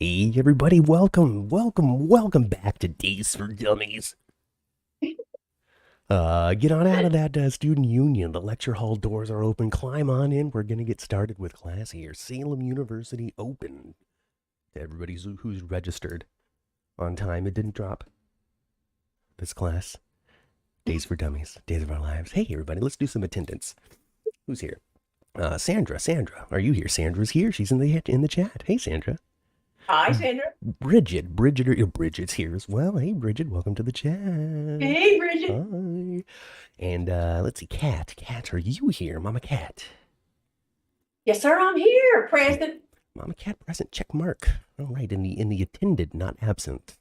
Hey everybody, welcome back to Days for Dummies. Get on out of that student union. The lecture hall doors are open. Climb on in. We're gonna get started with class here. Salem University open. To everybody who's registered on time. It didn't drop. This class, Days for Dummies, Days of Our Lives. Hey everybody, let's do some attendance. Who's here? Sandra, are you here? Sandra's here. She's in the chat. Hey Sandra. Hi, Sandra. Bridget's here as well. Hey, Bridget, welcome to the chat. Hey, Bridget. Hi. And let's see, Cat, are you here, Mama Cat? Yes, sir, I'm here, present. Mama Cat present, check mark. All right, in the attended, not absent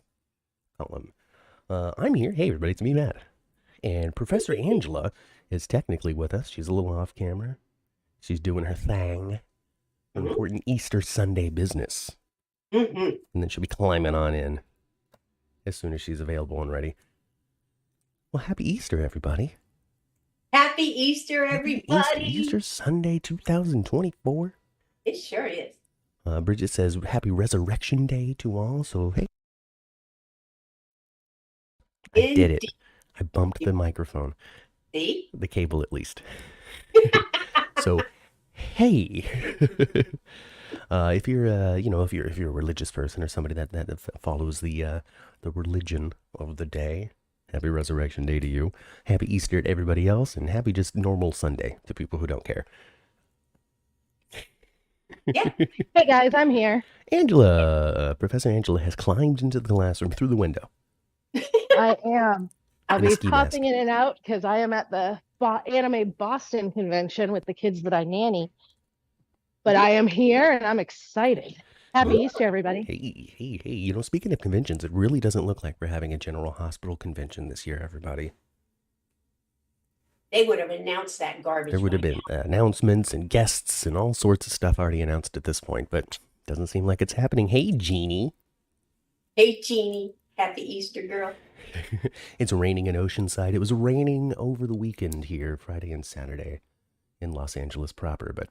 column. I'm here. Hey, everybody, it's me, Matt. And Professor Angela is technically with us. She's a little off camera. She's doing her thing. Important Easter Sunday business. And then she'll be climbing on in as soon as she's available and ready. Well, happy Easter, everybody. Happy Easter, everybody. Easter Sunday 2024. It sure is. Bridget says happy Resurrection Day to all. So, hey. I did it. I bumped the microphone. See? The cable, at least. So, hey. If you're a religious person or somebody that follows the religion of the day, happy Resurrection Day to you. Happy Easter to everybody else, and happy just normal Sunday to people who don't care. Yeah. Hey guys, I'm here. Professor Angela has climbed into the classroom through the window. I am. I'll be popping in and out because I am at the Anime Boston convention with the kids that I nanny. But I am here and I'm excited. Happy Easter, everybody. Hey. You know, speaking of conventions, it really doesn't look like we're having a General Hospital convention this year, everybody. They would have announced that garbage. There would have been announcements and guests and all sorts of stuff already announced at this point, but doesn't seem like it's happening. Hey, Jeannie. Hey, Jeannie. Happy Easter, girl. It's raining in Oceanside. It was raining over the weekend here, Friday and Saturday in Los Angeles proper, but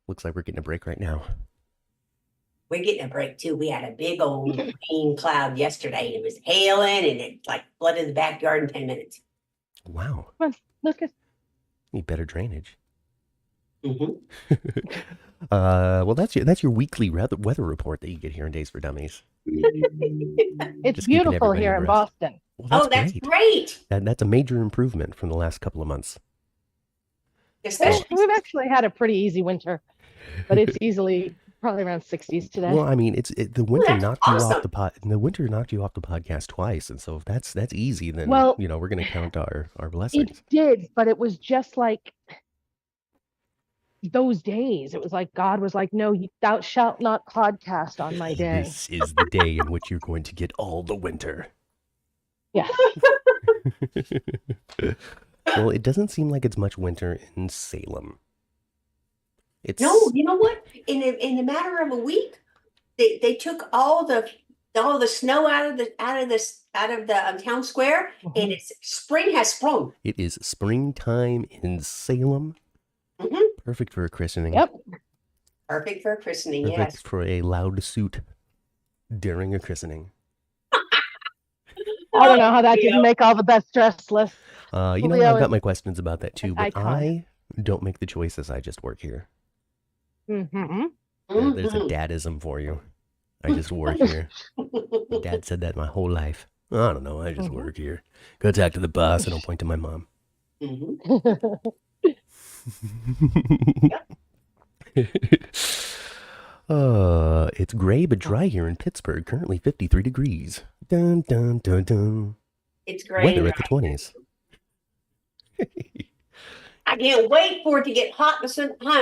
looks like we're getting a break right now. We're getting a break, too. We had a big old rain cloud yesterday. It was hailing, and it flooded the backyard in 10 minutes. Wow. Come on, look at. Need better drainage. Well, that's your weekly weather report that you get here in Days for Dummies. It's beautiful here in Boston. Well, that's great. That's a major improvement from the last couple of months. We've actually had a pretty easy winter, but it's easily probably around 60s today. Well, I mean, the winter knocked you off the winter knocked you off the podcast twice, and so if that's easy, then we're going to count our blessings. It did, but it was just like those days. It was like God was like, "No, thou shalt not podcast on my day." This is the day in which you're going to get all the winter. Yeah. Well, it doesn't seem like it's much winter in Salem. No, you know what? In the matter of a week, they took all the snow out of the town square, and spring has sprung. It is springtime in Salem. Perfect for a christening. Yep. Perfect for a christening. Perfect yes. For a loud suit during a christening. I don't know how that didn't make all the best dress lists. I've got my questions about that too, but I don't make the choices. I just work here. There's a dadism for you. I just work here. My dad said that my whole life. I don't know. I just work here. Go talk to the boss. I don't point to my mom. It's gray but dry here in Pittsburgh. Currently 53 degrees. Dun dun dun dun. It's great. Weather at the 20s. I can't wait for it to get hot.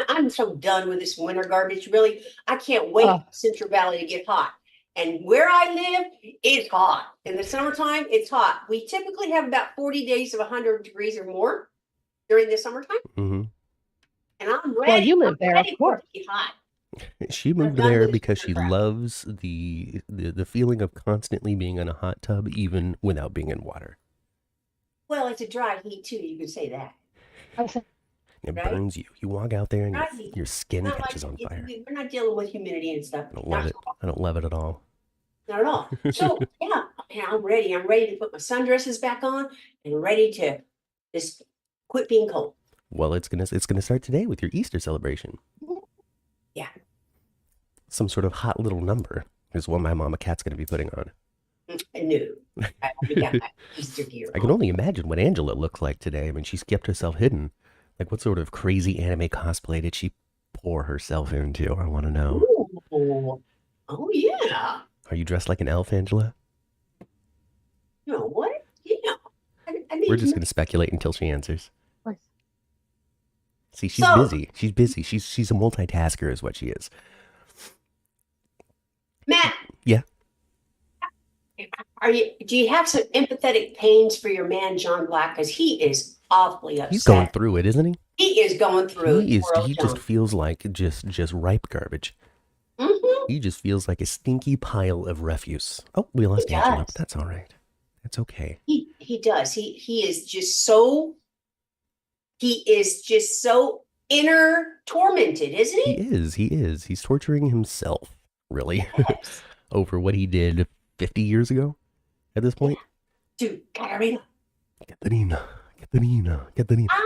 I'm so done with this winter garbage. Really, I can't wait for Central Valley to get hot. And where I live, it's hot. In the summertime, it's hot. We typically have about 40 days of 100 degrees or more during the summertime. And I'm ready. Well, you live there, of course. To get hot. She moved there because she loves the feeling of constantly being in a hot tub, even without being in water. Well, it's a dry heat too. You could say that. It right? burns you. You walk out there and Right. your skin Not catches like on fire. we're not dealing with humidity and stuff. I don't Not love it. I don't love it at all. Not at all. So yeah, and I'm ready. I'm ready to put my sundresses back on and ready to just quit being cold. Well, it's gonna start today with your Easter celebration. Yeah. Some sort of hot little number is what my mama cat's gonna be putting on. No, I got my Easter gear. I can only imagine what Angela looked like today. I mean, she's kept herself hidden. Like, what sort of crazy anime cosplay did she pour herself into? I want to know. Ooh. Oh yeah. Are you dressed like an elf, Angela? You know what? Yeah. I mean, We're just going to speculate until she answers. See, she's So- busy. She's busy. She's a multitasker is what she is. Matt. Yeah. Do you have some empathetic pains for your man, John Black? Because he is awfully upset. He's going through it, isn't he? He is going through He it. is. He just feels like just ripe garbage. Mm-hmm. He just feels like a stinky pile of refuse. Oh, we lost He Angela, does. but that's all right. That's okay. He does. He is just so inner tormented, isn't He he? is. He is. He's torturing himself, really, Yes. over what he did 50 years ago at this point. Dude, Katarina. Katarina. But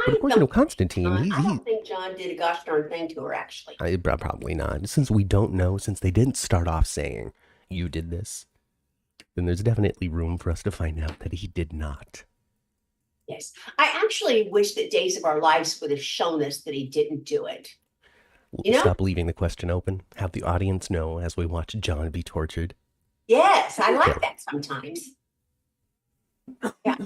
of course, Konstantin, I he don't think John did a gosh darn thing to her, actually. probably not. Since we don't know, since they didn't start off saying, you did this, then there's definitely room for us to find out that he did not. Yes. I actually wish that Days of Our Lives would have shown us that he didn't do it. You know? Stop leaving the question open. Have the audience know as we watch John be tortured. Yes, I like that sometimes. Yeah,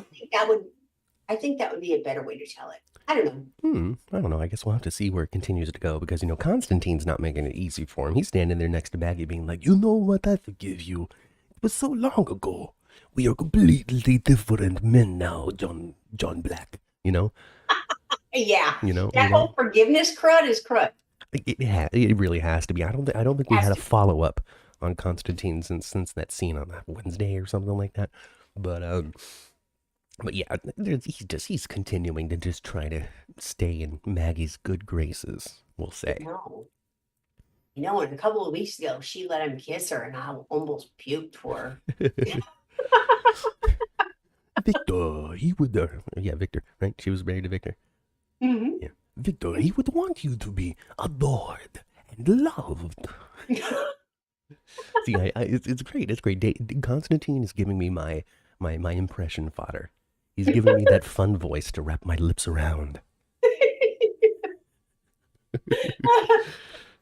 I think that would be a better way to tell it. I don't know. I don't know. I guess we'll have to see where it continues to go because, Konstantin's not making it easy for him. He's standing there next to Maggie being like, you know what? I forgive you. It was so long ago. We are completely different men now, John Black. Yeah. That That whole forgiveness crud is crud. It really has to be. I don't think we had a follow-up on Konstantin since that scene on that Wednesday or something like that. But yeah, he's continuing to just try to stay in Maggie's good graces, we'll say. No. And a couple of weeks ago, she let him kiss her, and I almost puked for her. Victor, he would, Victor, right? She was married to Victor. Mm-hmm. Yeah, Victor, he would want you to be adored and loved. See, it's great. It's great. Konstantin is giving me my impression fodder. He's giving me that fun voice to wrap my lips around.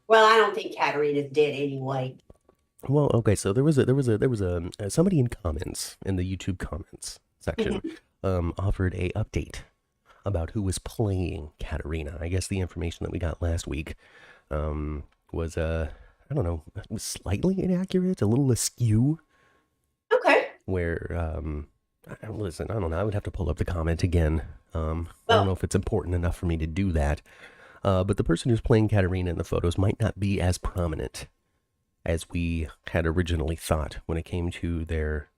Well, I don't think Katarina's dead anyway. Well, okay, so there was somebody in comments in the YouTube comments section offered a update about who was playing Katarina. I guess the information that we got last week was I don't know, slightly inaccurate, a little askew. Okay. Where listen, I don't know. I would have to pull up the comment again. I don't know if it's important enough for me to do that. But the person who's playing Katarina in the photos might not be as prominent as we had originally thought when it came to their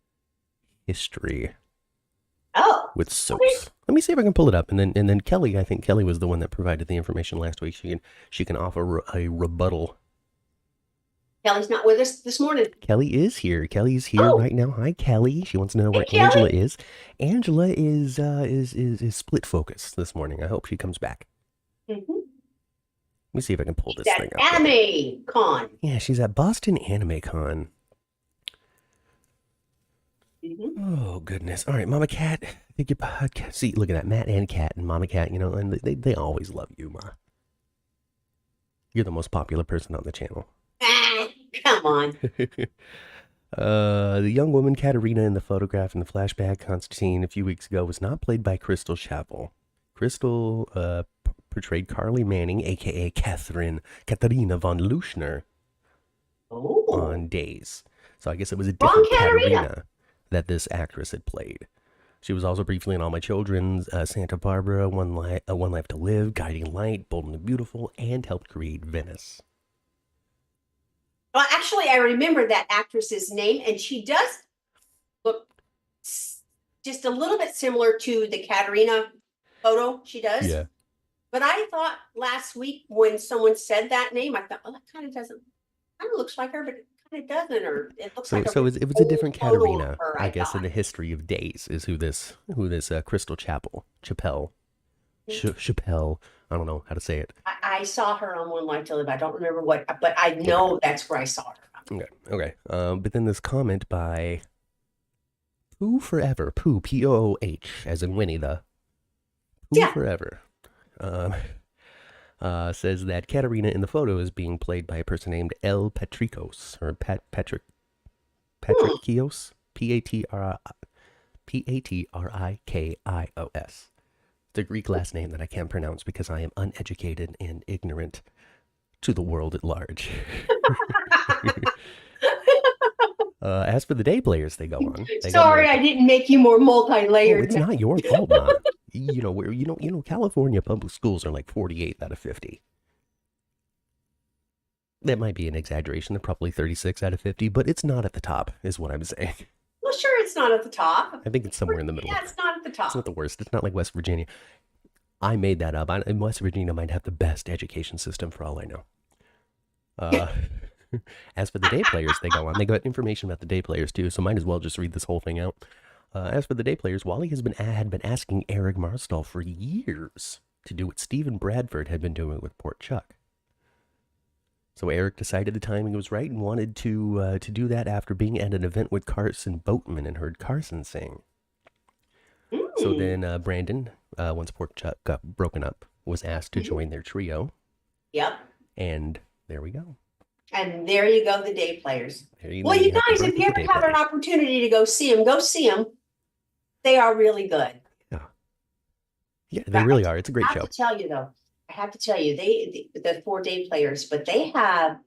history with soaps. Okay. Let me see if I can pull it up, and then Kelly. I think Kelly was the one that provided the information last week. She can offer a rebuttal. Kelly's not with us this morning. Kelly is here. Kelly's here right now. Hi, Kelly. She wants to know where Angela is. Angela is split focus this morning. I hope she comes back. Mm-hmm. Let me see if I can pull this thing up. Anime Con. Yeah, she's at Boston Anime Con. Mm-hmm. Oh, goodness. All right, Mama Cat. I think your podcast. See, look at that. Matt and Cat and Mama Cat, and they always love you, Ma. You're the most popular person on the channel. Come on. The young woman Katarina in the photograph in the flashback Konstantin a few weeks ago was not played by Crystal Chappell. Crystal portrayed Carly Manning, a.k.a. Katarina von Leuschner, on Days. So I guess it was a different Katarina that this actress had played. She was also briefly in All My Children's, Santa Barbara, One Life to Live, Guiding Light, Bold and the Beautiful, and helped create Venice. Well, actually, I remember that actress's name, and she does look just a little bit similar to the Katarina photo. She does. Yeah. But I thought last week when someone said that name, I thought, oh, that kind of looks like her, but it kind of doesn't, or it looks like So it was a different Katerina, I guess, in the history of days, is who this Crystal Chappelle, I don't know how to say it. I saw her on One Life to Live. I don't remember what, but I know that's where I saw her. Okay. But then this comment by Pooh Forever, Pooh, Pooh, as in Winnie the Pooh Forever. Says that Katerina in the photo is being played by a person named El Patrikos, or Patrikos, Patrikos. It's a Greek last name that I can't pronounce because I am uneducated and ignorant to the world at large. As for the day players, they go on. Sorry, I didn't make you more multi-layered. Oh, it's not your fault, Mom. California public schools are like 48 out of 50. That might be an exaggeration. They're probably 36 out of 50, but it's not at the top, is what I'm saying. Well, sure, it's not at the top. I think it's somewhere in the middle. Yeah, it's not at the top. It's not the worst. It's not like West Virginia. I made that up. West Virginia might have the best education system for all I know. As for the day players, they go on. They got information about the day players too, so might as well just read this whole thing out. As for the day players, Wally had been asking Eric Marstall for years to do what Stephen Bradford had been doing with Port Chuck. So Eric decided the timing was right and wanted to do that after being at an event with Carson Boatman and heard Carson sing. So then Brandon, once Port Chuck got broken up, was asked to join their trio. Yep. And there we go. And there you go, the day players. You guys, if you ever have an opportunity to go see them. They are really good. Yeah, they really are. It's a great show. I have to tell you, the 4 day players, but they have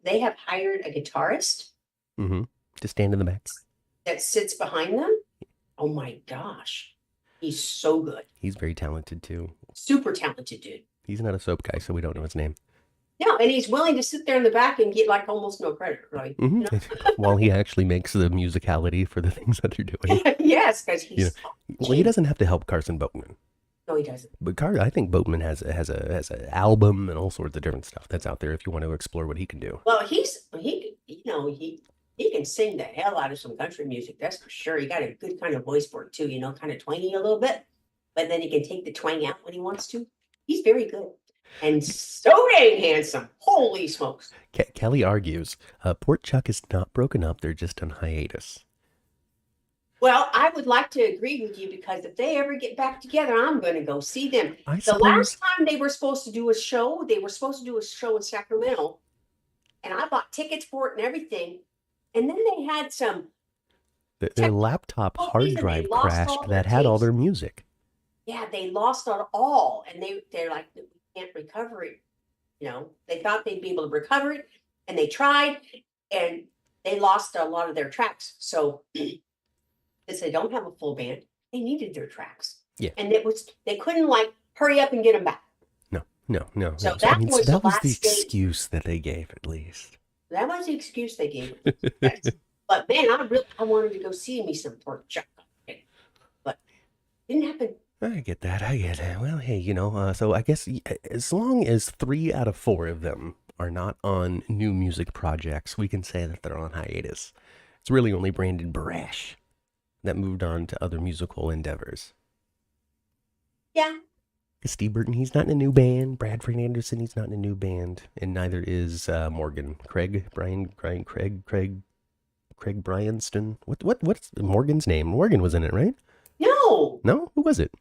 hired a guitarist to stand in the back that sits behind them. Oh my gosh, he's so good. He's very talented too. Super talented dude. He's not a soap guy, so we don't know his name. No, and he's willing to sit there in the back and get like almost no credit, right? While he actually makes the musicality for the things that they're doing. Yes, because he's. Well, he doesn't have to help Carson Boatman. No, he doesn't. But I think Boatman has an album and all sorts of different stuff that's out there if you want to explore what he can do. Well, he can sing the hell out of some country music. That's for sure. He got a good kind of voice for it too. Kind of twangy a little bit, but then he can take the twang out when he wants to. He's very good. And so dang handsome. Holy smokes. Kelly argues, Port Chuck is not broken up. They're just on hiatus. Well, I would like to agree with you because if they ever get back together, I'm going to go see them. The last time they were supposed to do a show, in Sacramento. And I bought tickets for it and everything. And then they had some. Their laptop hard drive crashed that had all their music. Yeah, they lost it all. And they're like, we can't recover it. They thought they'd be able to recover it. And they tried. And they lost a lot of their tracks. So since they don't have a full band, they needed their tracks. Yeah. And they couldn't hurry up and get them back. No. So that was the excuse that they gave, at least. That was the excuse they gave. But man, I wanted to go see me some Port Chuck. But it didn't happen. I get that. Well, hey, so I guess as long as 3 out of 4 of them are not on new music projects, we can say that they're on hiatus. It's really only Brandon Brash that moved on to other musical endeavors. Yeah. Steve Burton, he's not in a new band. Bradford Anderson, he's not in a new band. And neither is Morgan. Craig Bryanston. What's Morgan's name? Morgan was in it, right? No. No? Who was it?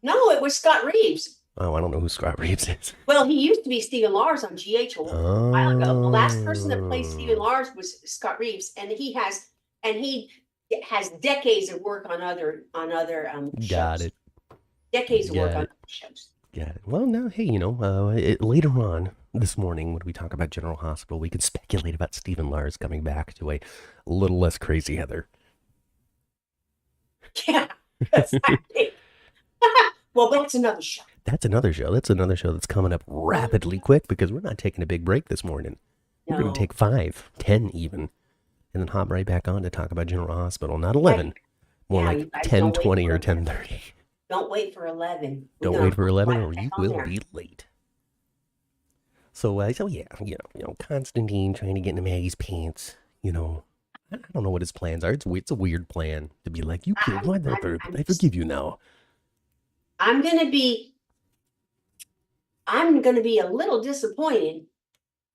No, it was Scott Reeves. Oh, I don't know who Scott Reeves is. Well, he used to be Stephen Lars on GH a while ago. The last person that played Stephen Lars was Scott Reeves, and he has decades of work on other shows. Got it. Decades of work on other shows. Got it. Well, now, hey, later on this morning when we talk about General Hospital, we could speculate about Stephen Lars coming back to a little less crazy Heather. Yeah. Well, that's another show. That's another show. That's another show that's coming up rapidly quick because we're not taking a big break this morning. No. We're going to take 5, 10 even, and then hop right back on to talk about General Hospital. Not 11, more like 10:20 or 10:30. Don't wait for 11. Don't wait for 11 or right you on will there. be late. So yeah, Konstantin trying to get into Maggie's pants. I don't know what his plans are. It's a weird plan to be like, you killed my mother, but I forgive you now. I'm gonna be a little disappointed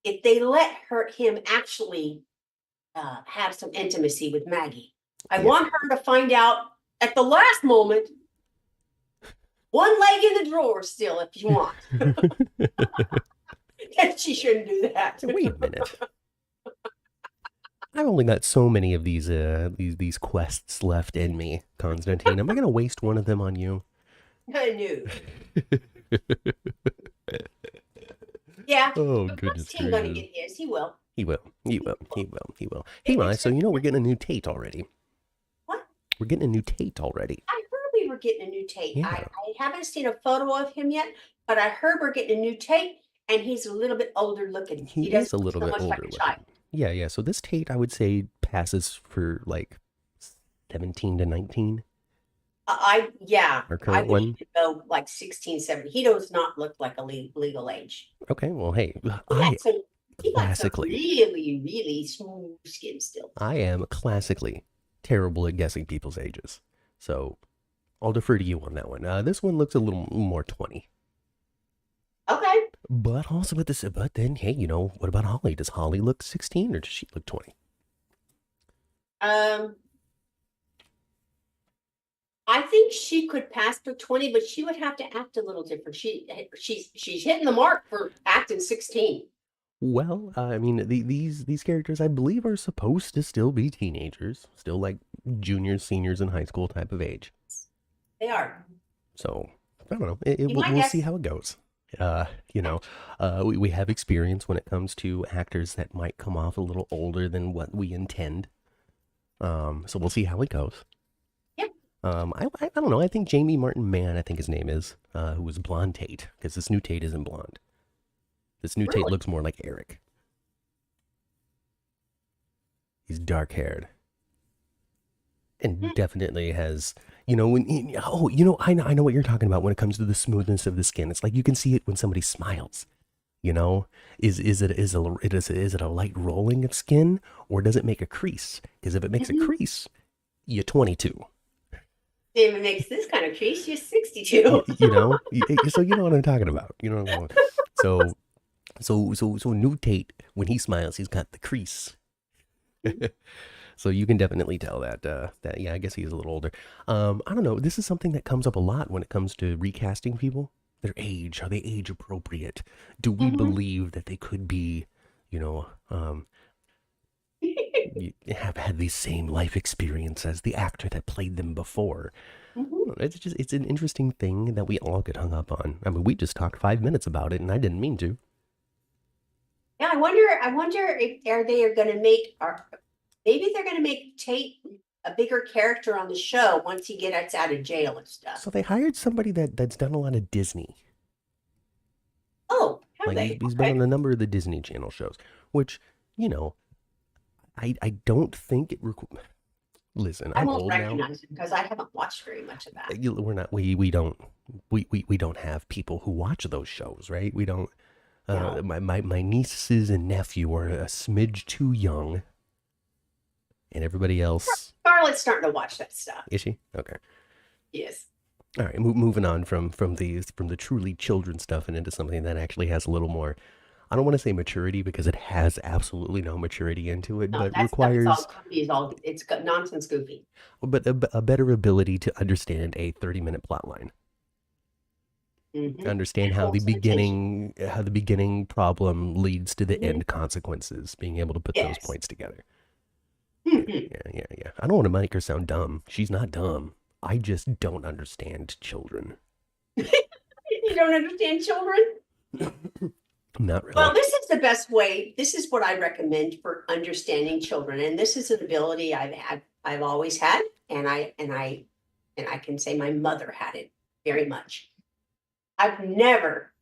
if they let him actually have some intimacy with Maggie. I want her to find out at the last moment, one leg in the drawer still, if you want. She shouldn't do that. Wait a minute. I've only got so many of these quests left in me, Konstantin. Am I going to waste one of them on you? I knew. Yeah. Oh, goodness He's going to get his. He will. He will. Hey, Ma, so we're getting a new Tate already. What? We're getting a new Tate already. I heard we were getting a new Tate. Yeah. I haven't seen a photo of him yet, but I heard we're getting a new Tate, and he's a little bit older looking. He is a little bit older looking. Yeah. So this Tate, I would say, passes for like 17 to 19. Our current one. Go like 16, 17. He does not look like a legal age. Okay, well, hey, He got some really, really smooth skin still. I am classically terrible at guessing people's ages, so I'll defer to you on that one. This one looks a little more 20. Okay. But then, hey, what about Holly? Does Holly look 16 or does she look 20? I think she could pass for 20, but she would have to act a little different. She's hitting the mark for acting 16. Well, I mean, these characters, I believe, are supposed to still be teenagers, still like juniors, seniors in high school type of age. They are. So I don't know. We'll see how it goes. We have experience when it comes to actors that might come off a little older than what we intend. So we'll see how it goes. I don't know. I think Jamie Martin Mann, I think his name is, who was blonde Tate, because this new Tate isn't blonde. This new Tate looks more like Eric. He's dark haired, and definitely has, I know what you're talking about when it comes to the smoothness of the skin. It's like you can see it when somebody smiles. Is it a light rolling of skin, or does it make a crease? Because if it makes a crease, you're 22. If it makes this kind of crease, you're 62. So you know what I'm talking about. So new Tate, when he smiles, he's got the crease. So you can definitely tell that I guess he's a little older. I don't know. This is something that comes up a lot when it comes to recasting people. Their age, are they age appropriate? Do we believe that they could be, have had the same life experience as the actor that played them before? It's an interesting thing that we all get hung up on. I mean, we just talked 5 minutes about it, and I didn't mean to. Yeah, I wonder if they're going to make, or maybe they're going to make Tate a bigger character on the show once he gets out of jail and stuff. So they hired somebody that's done a lot of Disney. Oh, have they? He's been on a number of the Disney Channel shows, which, I don't think it Listen, I'm old now. I won't recognize him because I haven't watched very much of that. We don't have people who watch those shows, right? We don't. No. My nieces and nephew are a smidge too young, and everybody else. Scarlett's starting to watch that stuff. Is she? Okay. Yes. All right, moving on from the truly children stuff and into something that actually has a little more. I don't want to say maturity because it has absolutely no maturity into it, but requires. It's got nonsense goofy. But a better ability to understand a 30-minute plot line. Understand how the beginning problem leads to the end consequences. Being able to put those points together. Yeah. I don't want to make her sound dumb. She's not dumb. I just don't understand children. You don't understand children? Not really. Well, this is the best way. This is what I recommend for understanding children, and this is an ability I've always had, and I can say my mother had it very much. I've never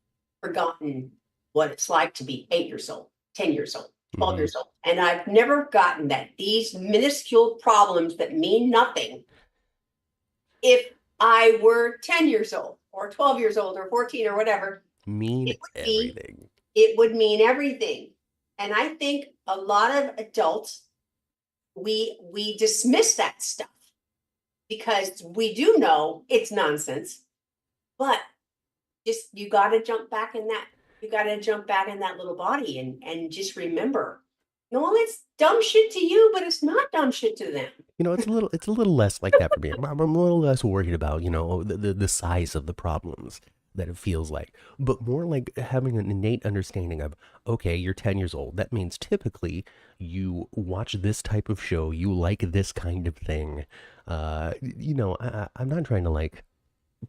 forgotten what it's like to be 8 years old, 10 years old, 12 years old, and I've never forgotten that these minuscule problems that mean nothing, if I were 10 years old or 12 years old or 14 or whatever, Mean it would everything. it would mean everything. And I think a lot of adults, we dismiss that stuff because we do know it's nonsense, but just you got to jump back in that. You got to jump back in that little body and just remember, no, it's dumb shit to you, but it's not dumb shit to them. You know, it's a little less like that for me. I'm a little less worried about, you know, the size of the problems that it feels like, but more like having an innate understanding of, okay, you're 10 years old. That means typically you watch this type of show, you like this kind of thing. You know, I'm not trying to like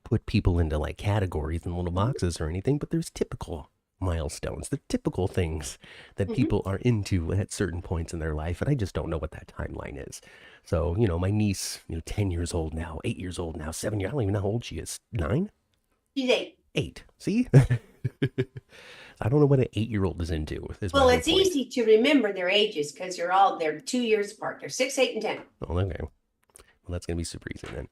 put people into like categories and little boxes or anything, but there's typical milestones, the typical things that people are into at certain points in their life, and I just don't know what that timeline is. So, you know, my niece, you know, 10 years old now, 8 years old now, 7 years, I don't even know how old she is. 9? She's 8. 8. See? I don't know what an 8-year-old is into. Well, it's easy to remember their ages because they're 2 years apart. They're 6, 8, and 10. Oh, okay. Well, that's gonna be super easy then.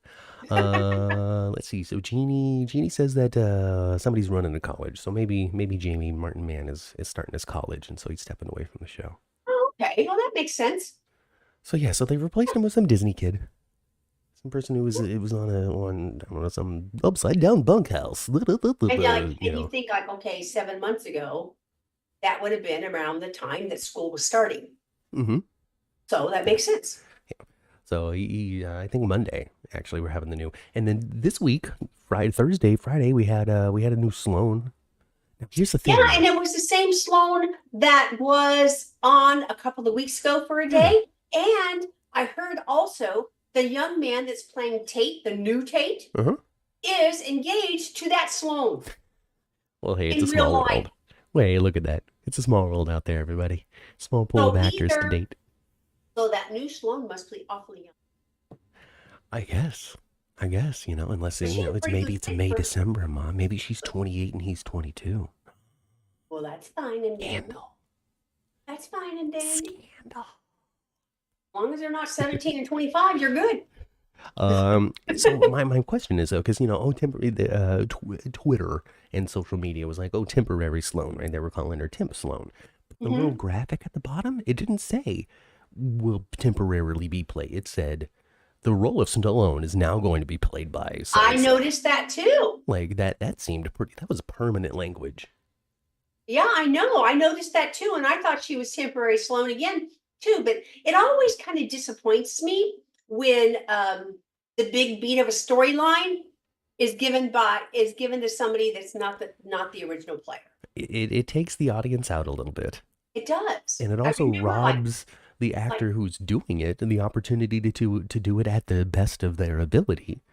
Let's see. So Jeannie says that somebody's running to college. So maybe Jamie Martin Mann is starting his college, and so he's stepping away from the show. Oh, okay. Well, that makes sense. So yeah, so they replaced him with some Disney kid, some person who was on I don't know, some upside down bunkhouse. And you think like, okay, 7 months ago, that would have been around the time that school was starting. Mm-hmm. So that makes sense. So I think Monday actually we're having the new, and then this week, Thursday, Friday we had a new Sloan. Now, here's the thing. Yeah, and it was the same Sloan that was on a couple of weeks ago for a day. And I heard also the young man that's playing Tate, the new Tate, is engaged to that Sloan. Well, hey, it's a small world. Wait, look at that. It's a small world out there, everybody. Small pool of actors to date. So that new Sloan must be awfully young. I guess, you know, unless you know, it's May, December, Mom. Maybe she's 28 and he's 22. Well, that's fine and dandy. Scandal. That's fine and dandy. Scandal. As long as they're not 17 and 25, you're good. So my question is though, because you know, Twitter and social media was like, oh, temporary Sloan, right? They were calling her Temp Sloan. But the little graphic at the bottom, it didn't say will temporarily be played. It said the role of Stallone is now going to be played by I noticed that too. Like that seemed that was permanent language. Yeah, I know. I noticed that too. And I thought she was temporary Sloan again too. But it always kind of disappoints me when the big beat of a storyline is given to somebody that's not the original player. It takes the audience out a little bit. It does. And it also robs the actor who's doing it and the opportunity to do it at the best of their ability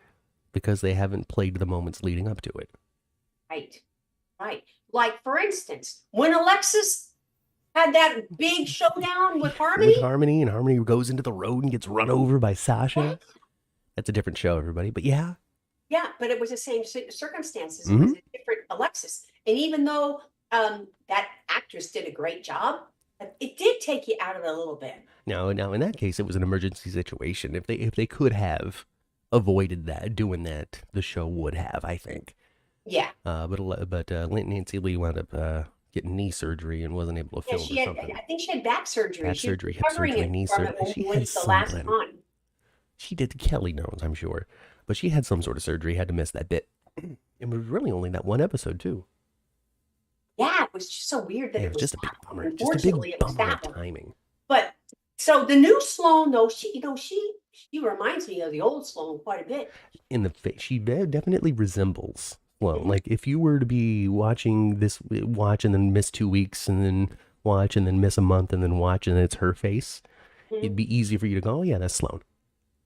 because they haven't played the moments leading up to it. Right. Like, for instance, when Alexis had that big showdown with Harmony. And Harmony goes into the road and gets run over by Sasha. That's a different show, everybody. But yeah. Yeah, but it was the same circumstances. It was a different Alexis. And even though that actress did a great job, it did take you out of it a little bit. Now, in that case, it was an emergency situation. If they could have avoided doing that, the show would have, I think. Yeah. But Nancy Lee wound up getting knee surgery and wasn't able to film or something. I think she had back surgery. Back surgery, hip surgery, knee surgery. She had something. She did. Kelly knows, I'm sure. But she had some sort of surgery, had to miss that bit. It was really only that one episode, too. Yeah, it was just so weird that it was just a big bummer. Just a big bummer of timing. But so the new Sloan, though, she reminds me of the old Sloan quite a bit. In the face, she definitely resembles Sloan. Like if you were to be watching and then miss 2 weeks, and then watch and then miss a month, and then watch and then it's her face, it'd be easy for you to go, oh yeah, that's Sloan.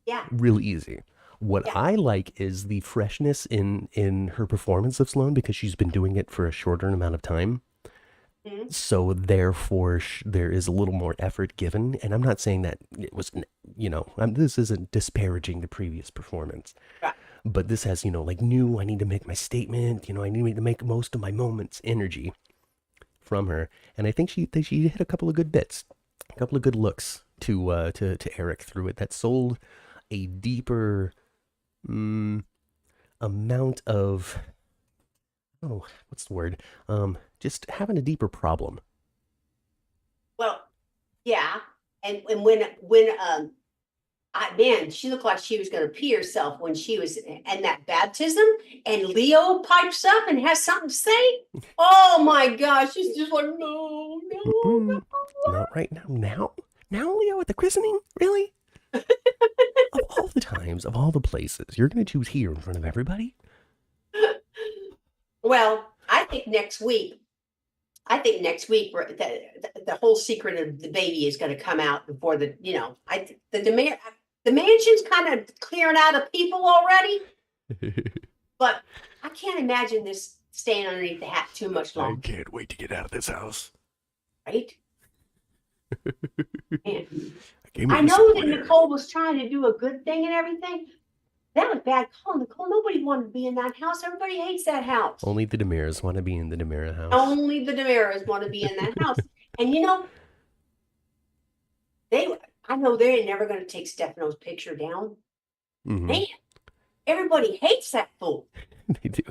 Yeah. Real easy. What I like is the freshness in her performance of Sloan because she's been doing it for a shorter amount of time. So therefore, there is a little more effort given. And I'm not saying that it was, this isn't disparaging the previous performance. Right. But this has, like new, I need to make my statement, I need to make most of my moments energy from her. And I think she hit a couple of good bits, a couple of good looks to Eric through it that sold a deeper amount of, oh, what's the word? Just having a deeper problem. Well, yeah. And man, she looked like she was going to pee herself when she was in that baptism, and Leo pipes up and has something to say. Oh my gosh, she's just like, no, no. Not right now. Now, Leo, at the christening? Really? Of all the times, of all the places, you're going to choose here in front of everybody? Well, I think next week, the whole secret of the baby is going to come out before the mansion's kind of clearing out of people already. But I can't imagine this staying underneath the hat too much longer. I can't wait to get out of this house. Right? I know that Nicole was trying to do a good thing and everything. That was bad call, Nicole. Nobody wanted to be in that house. Everybody hates that house. Only the Demiras want to be in the Demira house. Only the Demiras want to be in that house. And I know they're never going to take Stefano's picture down. Mm-hmm. Man, everybody hates that fool. They do.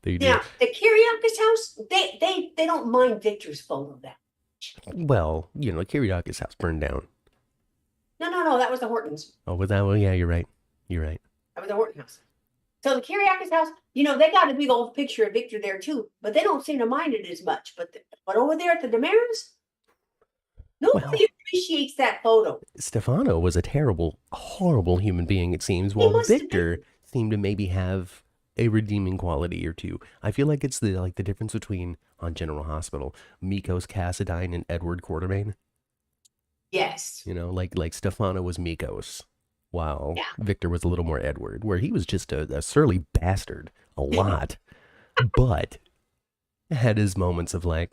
Now, the Kiriakis house, they don't mind Victor's photo that much. Well, Kiriakis house burned down. No, that was the Hortons. Oh, was that? Well, yeah, you're right. That was the Horton house. So the Kiriakis house, they got a big old picture of Victor there too, but they don't seem to mind it as much. But over there at the Demiras, nobody appreciates that photo. Stefano was a terrible, horrible human being, it seems, while Victor seemed to maybe have a redeeming quality or two. I feel like it's the difference between, on General Hospital, Mikos Cassadine and Edward Quartermain. Yes. Like Stefano was Mikos, while Victor was a little more Edward, where he was just a surly bastard a lot, but had his moments of like.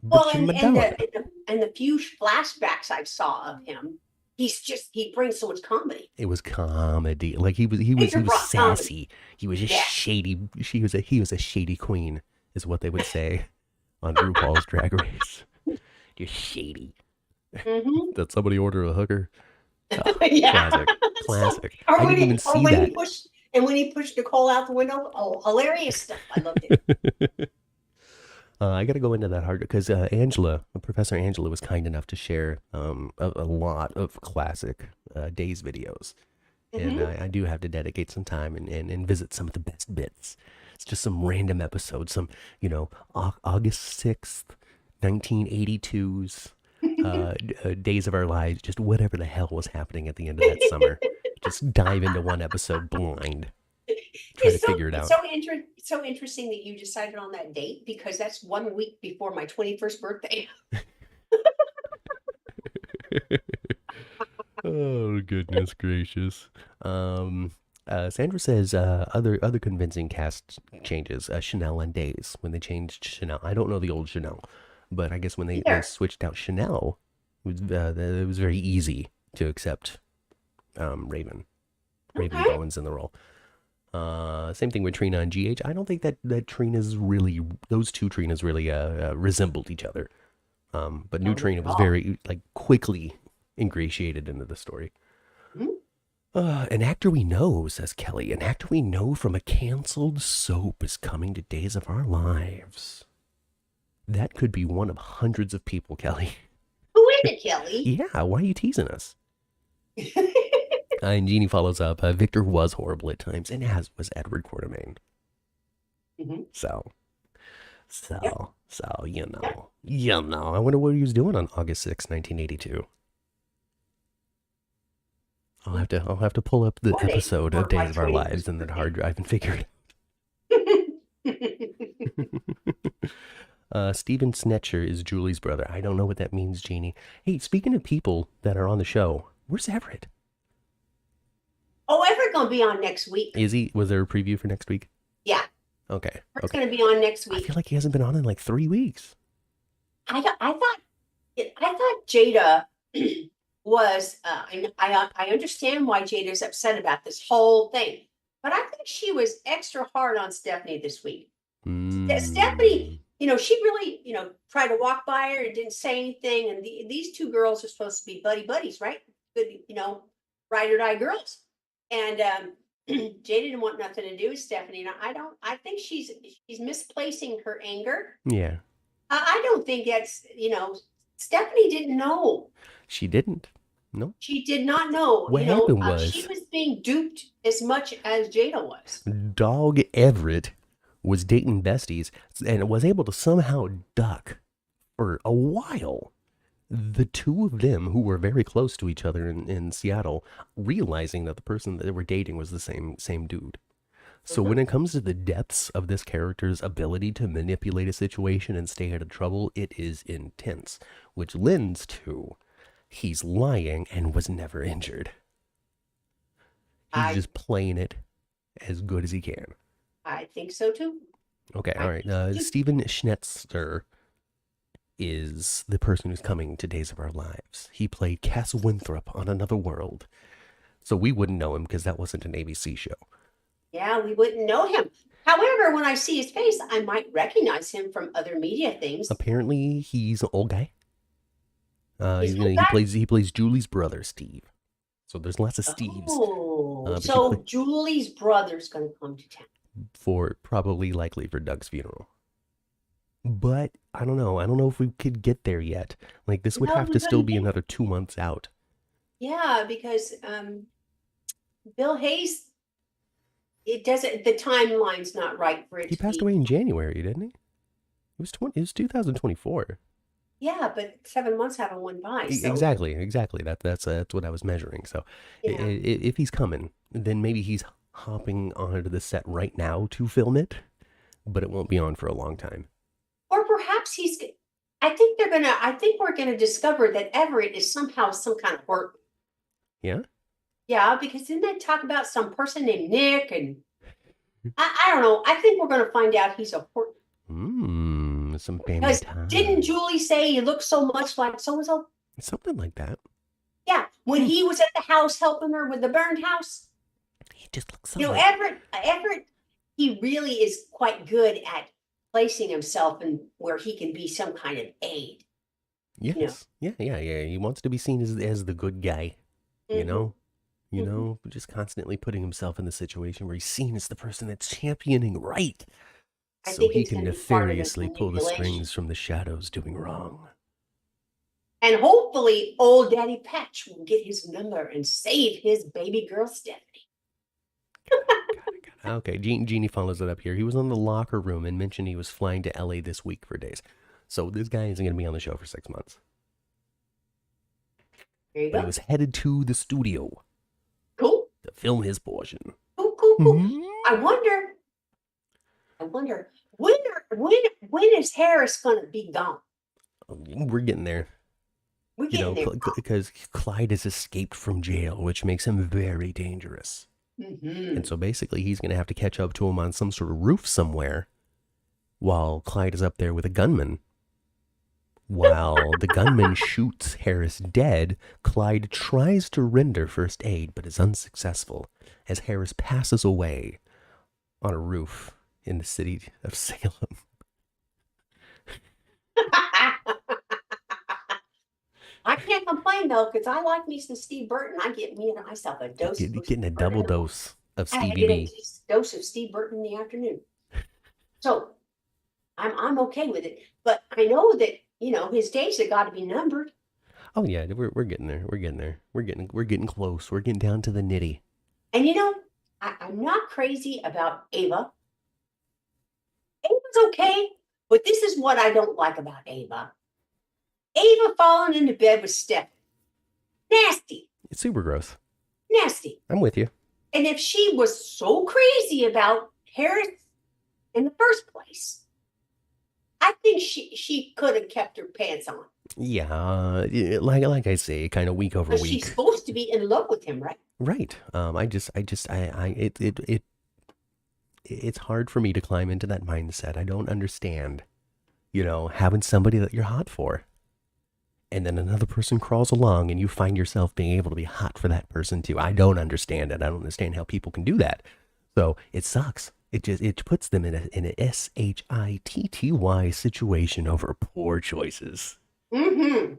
Well, and the few flashbacks I saw of him, he brings so much comedy. It was comedy, like he was sassy. Comedy. He was just shady. He was a shady queen, is what they would say on RuPaul's Drag Race. Just shady. Mm-hmm. Did somebody order a hooker? Oh, yeah. Classic. I didn't even see that. When he pushed Nicole out the window, hilarious stuff. I loved it. I got to go into that hard because Professor Angela was kind enough to share a lot of classic Days videos. Mm-hmm. And I do have to dedicate some time and visit some of the best bits. It's just some random episodes, some, August 6th, 1982's Days of Our Lives, just whatever the hell was happening at the end of that summer. Just dive into one episode blind. Try to figure it out. So interesting that you decided on that date, because that's 1 week before my 21st birthday. Oh, goodness gracious. Sandra says other convincing cast changes. Chanel and Days, when they changed Chanel. I don't know the old Chanel, but I guess when they switched out Chanel, it was very easy to accept Raven Bowen's in the role. Same thing with Trina and GH. I don't think that those two Trinas really resembled each other. But new Trina was very quickly ingratiated into the story. An actor we know, says Kelly, an actor we know from a canceled soap is coming to Days of Our Lives. That could be one of hundreds of people, Kelly. Who is it, Kelly? Yeah, why are you teasing us? And Jeannie follows up, Victor was horrible at times, and as was Edward Quartermain. Mm-hmm. So, I wonder what he was doing on August 6, 1982. I'll have to pull up the episode of Days of Our Lives in the hard drive and figure it out. Steven Snetcher is Julie's brother. I don't know what that means, Jeannie. Hey, speaking of people that are on the show, where's Everett? Oh, Everett gonna be on next week. Is he? Was there a preview for next week? Yeah. Okay. Everett's gonna be on next week. I feel like he hasn't been on in like 3 weeks. I thought Jada was. I understand why Jada's upset about this whole thing, but I think she was extra hard on Stephanie this week. Stephanie, she really, tried to walk by her and didn't say anything. And these two girls are supposed to be buddies, right? Good, ride or die girls. And Jada didn't want nothing to do with Stephanie. And I think she's misplacing her anger. Yeah. I don't think that's, Stephanie didn't know. She didn't. No. She did not know. What happened was she was being duped as much as Jada was. Dog Everett was dating besties and was able to somehow duck for a while the two of them who were very close to each other in Seattle, realizing that the person that they were dating was the same dude. So when it comes to the depths of this character's ability to manipulate a situation and stay out of trouble, it is intense, which lends to he's lying and was never injured. He's just playing it as good as he can. I think so too. Okay, all right. Stephen Schnetzer is the person who's coming to Days of Our Lives. He played Cass Winthrop on Another World. So we wouldn't know him because that wasn't an ABC show. Yeah, we wouldn't know him. However, when I see his face, I might recognize him from other media things. Apparently, he's an old guy. He plays Julie's brother, Steve. So there's lots of Steves. Oh, so Julie's brother's going to come to town. Likely for Doug's funeral. But I don't know. I don't know if we could get there yet. Like, this would have to still be another 2 months out. Yeah, because Bill Hayes, the timeline's not right for it. He passed away in January, didn't he? It was 2024. Yeah, but 7 months haven't went by. So. Exactly. That's what I was measuring. So, yeah. If he's coming, then maybe he's hopping onto the set right now to film it, but it won't be on for a long time. Or perhaps I think we're gonna discover that Everett is somehow some kind of Horton. Yeah? Yeah, because didn't they talk about some person named Nick and I don't know. I think we're gonna find out he's a Horton. Some family time. Didn't Julie say he looks so much like so-and-so? Something like that. Yeah, when he was at the house helping her with the burned house. He just looks so Everett, he really is quite good at placing himself in where he can be some kind of aid. Yes. Yeah. He wants to be seen as the good guy. Mm-hmm. Just constantly putting himself in the situation where he's seen as the person that's championing right. So he can nefariously pull the strings from the shadows doing wrong. And hopefully old Daddy Patch will get his number and save his baby girl Stephanie. Okay, Jeannie follows it up here. He was in the locker room and mentioned he was flying to LA this week for days. So this guy isn't going to be on the show for 6 months. There you go. He was headed to the studio. Cool. To film his portion. Cool. Mm-hmm. I wonder when is Harris going to be gone? We're getting there. We're getting there. Because Clyde has escaped from jail, which makes him very dangerous. Mm-hmm. And so basically he's going to have to catch up to him on some sort of roof somewhere while Clyde is up there with a gunman. While the gunman shoots Harris dead, Clyde tries to render first aid but is unsuccessful as Harris passes away on a roof in the city of Salem. I can't complain though, because I like me some Steve Burton. I get myself a dose. Getting a double dose of Stevie B. I get a dose of Steve Burton in the afternoon. So I'm okay with it. But I know that his days have got to be numbered. Oh yeah, we're getting there. We're getting close. We're getting down to the nitty. And I'm not crazy about Ava. Ava's okay, but this is what I don't like about Ava. Ava falling into bed with Steph. Nasty. It's super gross. Nasty. I'm with you. And if she was so crazy about Harris in the first place, I think she could have kept her pants on. Yeah, like I say, kind of week over week. She's supposed to be in love with him, right? Right. It's hard for me to climb into that mindset. I don't understand, having somebody that you're hot for. And then another person crawls along and you find yourself being able to be hot for that person too. I don't understand it. I don't understand how people can do that. So it sucks. It puts them in a SHITTY situation over poor choices. Mm-hmm.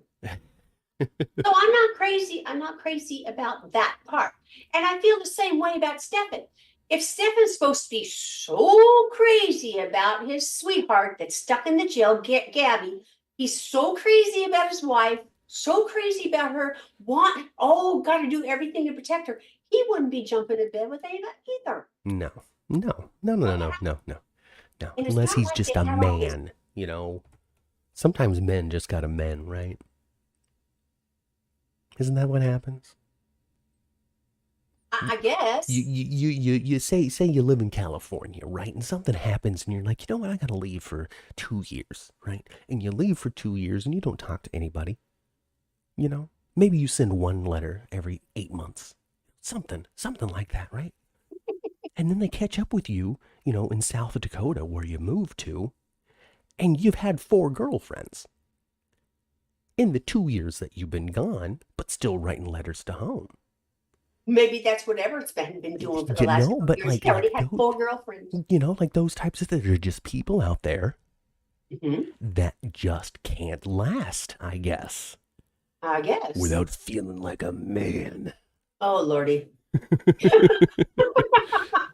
So I'm not crazy. I'm not crazy about that part. And I feel the same way about Stefan. If Stefan's supposed to be so crazy about his sweetheart that's stuck in the jail, Gabby, he's so crazy about his wife, so crazy about her, got to do everything to protect her. He wouldn't be jumping in bed with Ava either. No. And it's Unless not he's like just they a had all this- man, you know. Sometimes men just gotta men, right? Isn't that what happens? I guess. You say you live in California, right? And something happens and you're like, you know what, I gotta leave for 2 years, right? And you leave for 2 years and you don't talk to anybody. You know? Maybe you send one letter every 8 months. Something like that, right? And then they catch up with you, you know, in South Dakota where you moved to, and you've had 4 girlfriends in the 2 years that you've been gone, but still writing letters to home. Maybe that's what Everett's been doing for the last couple but years. like, He already had those, 4 girlfriends. you know, like those types of things. There are just people out there Mm-hmm. that just can't last, I guess. I guess. Without feeling like a man. Oh, Lordy.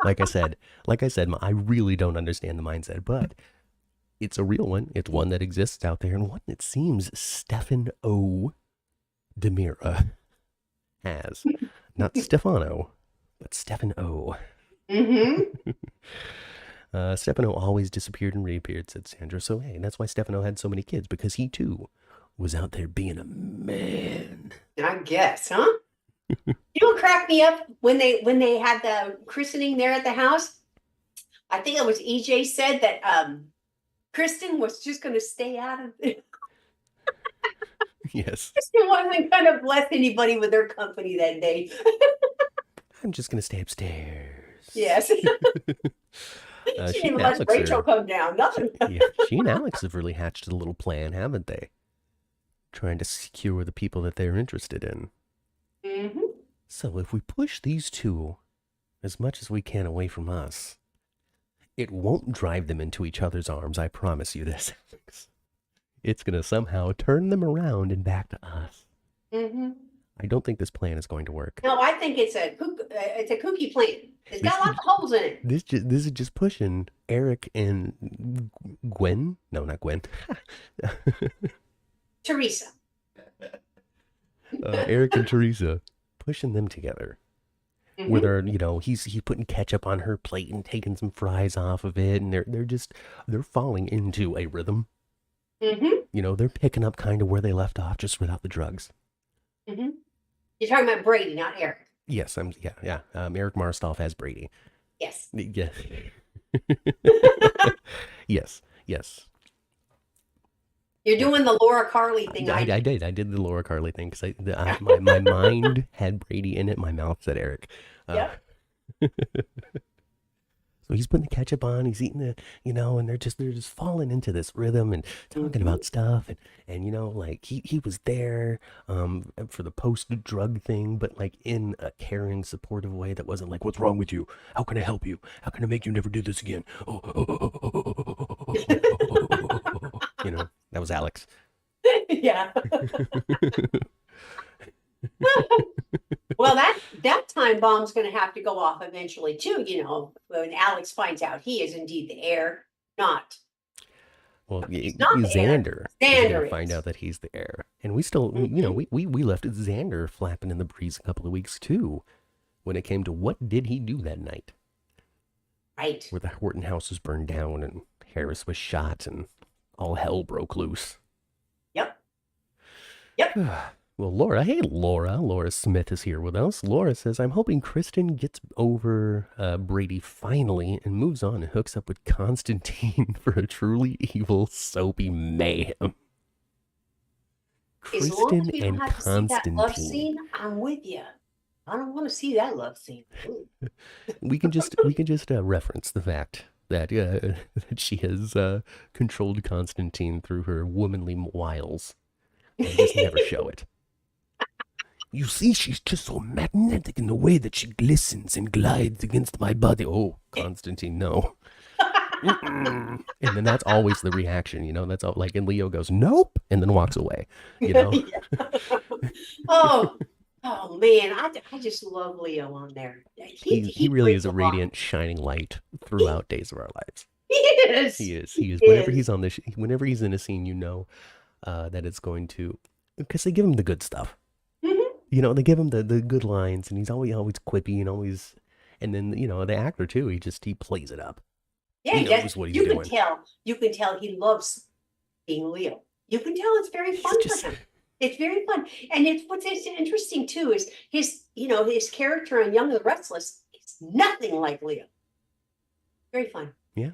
Like I said, I really don't understand the mindset, but it's a real one. It's one that exists out there, and one it seems Stefan O. Demira has. Not Stefano, but Stefan O. Mm-hmm. Stefano always disappeared and reappeared, said Sandra. So, hey, that's why Stefano had so many kids, because he, too, was out there being a man. I guess, huh? You know what cracked me up when they had the christening there at the house? I think it was EJ said that Kristen was just going to stay out of it. Yes. Kristen wasn't going to bless anybody with her company that day. I'm just going to stay upstairs. Yes. She didn't and let Alex Rachel come down. Nothing. Yeah, she and Alex have really hatched a little plan, haven't they? Trying to secure the people that they're interested in. Mm-hmm. So if we push these two as much as we can away from us, it won't drive them into each other's arms, I promise you this, Alex. It's going to somehow turn them around and back to us. Mm-hmm. I don't think this plan is going to work. No, I think it's a kooky plan. It's got lots of holes in it. This is just pushing Eric and Gwen. No, not Gwen. Teresa. Eric and Teresa, pushing them together. Mm-hmm. Where they're, you know, he's putting ketchup on her plate and taking some fries off of it, and they're falling into a rhythm. Mm-hmm. You know, they're picking up kind of where they left off, just without the drugs. Mm-hmm. You're talking about Brady, not Eric. Yes, yeah. Eric Marstoff has Brady. Yes. Yeah. Yes. You're doing the Laura Carly thing. I did. I did the Laura Carly thing because my mind had Brady in it. My mouth said Eric. Yep. So he's putting the ketchup on. He's eating it, you know, and they're just falling into this rhythm and talking about stuff and you know, like he was there for the post-drug thing, but like in a caring, supportive way that wasn't like, "What's wrong with you? How can I help you? How can I make you never do this again?" You know, that was Alex. Yeah. Well, that time bomb's going to have to go off eventually too. You know, when Alex finds out he is indeed the heir, not. Well, He's not the Xander heir. is going to Xander find is. out that he's the heir, and we still, you know, we left Xander flapping in the breeze a couple of weeks too, when it came to what did he do that night, Right. where the Horton house was burned down and Harris was shot and all hell broke loose. Yep. Well, Laura Smith is here with us. Laura says, "I'm hoping Kristen gets over Brady finally and moves on and hooks up with Konstantin for a truly evil, soapy mayhem." As long as Kristen we don't and have to see that love Konstantin. scene, I'm with you. I don't want to see that love scene. Ooh. We can just reference the fact that that she has controlled Konstantin through her womanly wiles and just never show it. "You see, she's just so magnetic in the way that she glistens and glides against my body." Oh, Konstantin, no. And then that's always the reaction, that's all, like, and Leo goes, nope, and then walks away, Yeah. Oh, oh man, I just love Leo on there. He really brings is a lot. radiant, shining light throughout Days of Our Lives. He is. He is. Whenever he's on this, whenever he's in a scene, that it's going to, because they give him the good stuff. Mm-hmm. They give him the good lines, and he's always quippy and always, and then the actor too. He plays it up. Yeah, he knows what he's you doing. You can tell he loves being Leo. You can tell it's very fun for him. It's very fun, and what's interesting too is his character on Young and the Restless is nothing like Leo. Very fun. Yeah.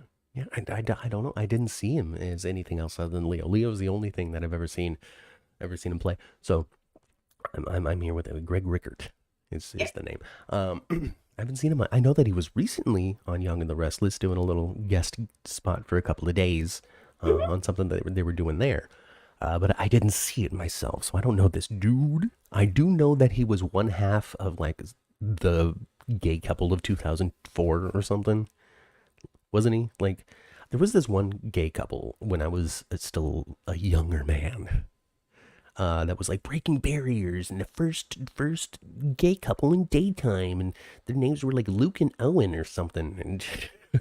I don't know. I didn't see him as anything else other than Leo. Leo's the only thing that I've ever seen him play. So I'm here with Greg Rickert is the name. I haven't seen him. I know that he was recently on Young and the Restless doing a little guest spot for a couple of days on something that they were doing there. But I didn't see it myself, so I don't know this dude. I do know that he was one half of like the gay couple of 2004 or something. Wasn't he? Like, there was this one gay couple when I was still a younger man. That was like breaking barriers and the first gay couple in daytime, and their names were like Luke and Owen or something. And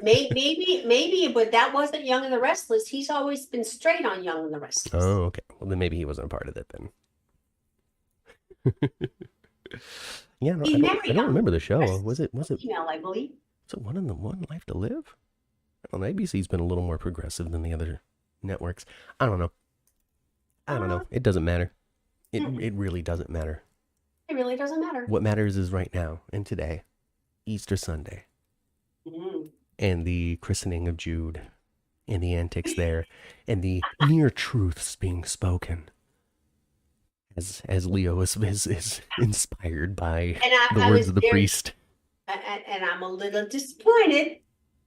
maybe, but that wasn't Young and the Restless. He's always been straight on Young and the Restless. Oh, okay. Well, then maybe he wasn't a part of it then. Yeah, I don't remember the show. Was it? Female, I believe. Was it One Life to Live? I don't know. ABC's been a little more progressive than the other networks. I don't know. It doesn't matter. It really doesn't matter. It really doesn't matter. What matters is right now and today, Easter Sunday, and the christening of Jude, and the antics there, and the near truths being spoken. As Leo is inspired by the words of the priest. And I'm a little disappointed